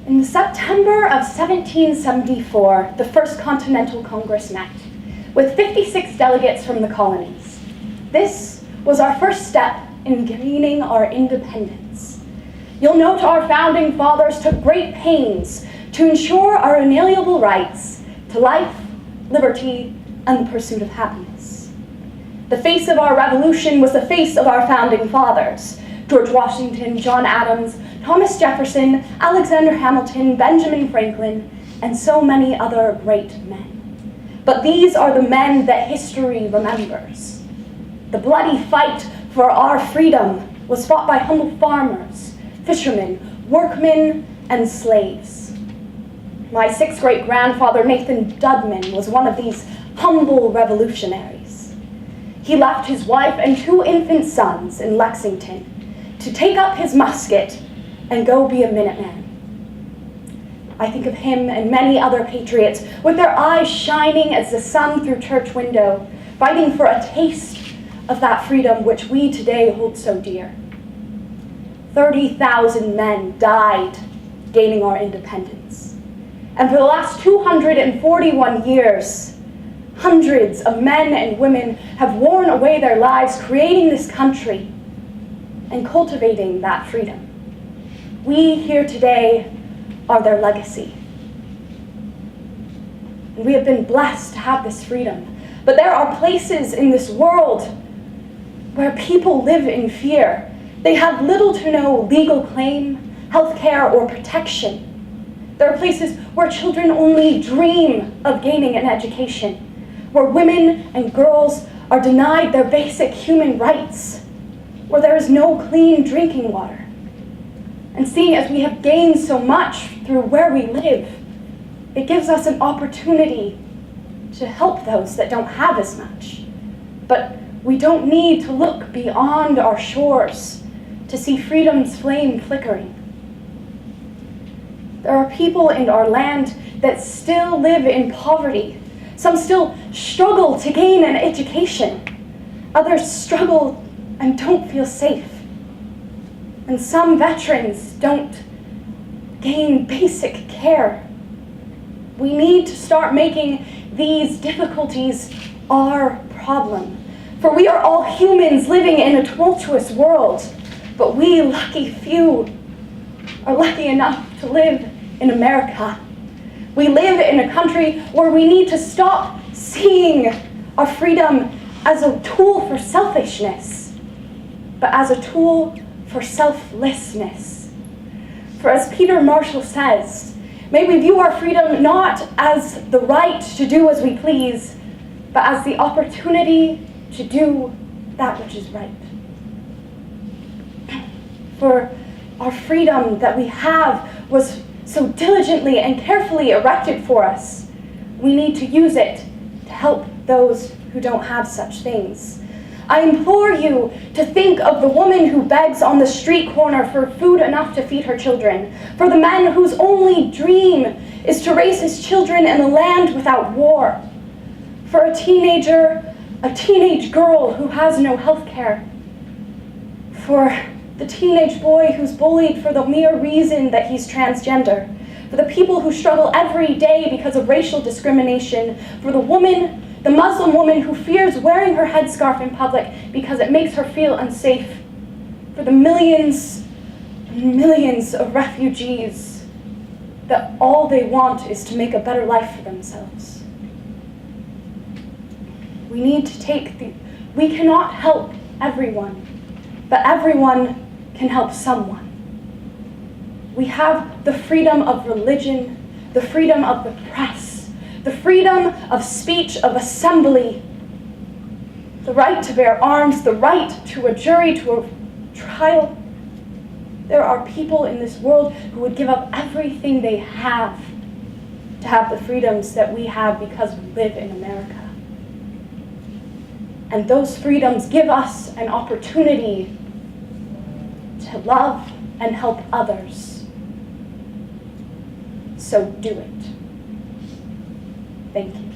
In September of 1774, the First Continental Congress met, with 56 delegates from the colonies. This was our first step in gaining our independence. You'll note our founding fathers took great pains to ensure our inalienable rights to life, liberty, and the pursuit of happiness. The face of our revolution was the face of our founding fathers: George Washington, John Adams, Thomas Jefferson, Alexander Hamilton, Benjamin Franklin, and so many other great men. But these are the men that history remembers. The bloody fight for our freedom was fought by humble farmers, fishermen, workmen, and slaves. My sixth great-grandfather, Nathan Dudman, was one of these humble revolutionaries. He left his wife and 2 infant sons in Lexington to take up his musket and go be a Minuteman. I think of him and many other patriots with their eyes shining as the sun through church window, fighting for a taste of that freedom which we today hold so dear. 30,000 men died gaining our independence. And for the last 241 years, hundreds of men and women have worn away their lives creating this country and cultivating that freedom. We here today are their legacy. And we have been blessed to have this freedom. But there are places in this world where people live in fear. They have little to no legal claim, health care, or protection. There are places where children only dream of gaining an education, where women and girls are denied their basic human rights, where there is no clean drinking water. And seeing as we have gained so much through where we live, it gives us an opportunity to help those that don't have as much. But we don't need to look beyond our shores to see freedom's flame flickering. There are people in our land that still live in poverty. Some still struggle to gain an education. Others struggle and don't feel safe. And some veterans don't gain basic care. We need to start making these difficulties our problem. For we are all humans living in a tumultuous world, but we lucky few are lucky enough to live in America. We live in a country where we need to stop seeing our freedom as a tool for selfishness, but as a tool for selflessness. For as Peter Marshall says, may we view our freedom not as the right to do as we please, but as the opportunity to do that which is right. For our freedom that we have was so diligently and carefully erected for us. We need to use it to help those who don't have such things. I implore you to think of the woman who begs on the street corner for food enough to feed her children, for the man whose only dream is to raise his children in a land without war, for a teenage girl who has no health care, for the teenage boy who's bullied for the mere reason that he's transgender, for the people who struggle every day because of racial discrimination, for the Muslim woman who fears wearing her headscarf in public because it makes her feel unsafe, for the millions and millions of refugees that all they want is to make a better life for themselves. We cannot help everyone, but everyone can help someone. We have the freedom of religion, the freedom of the press, the freedom of speech, of assembly, the right to bear arms, the right to a jury, to a trial. There are people in this world who would give up everything they have to have the freedoms that we have because we live in America. And those freedoms give us an opportunity to love and help others. So do it. Thank you.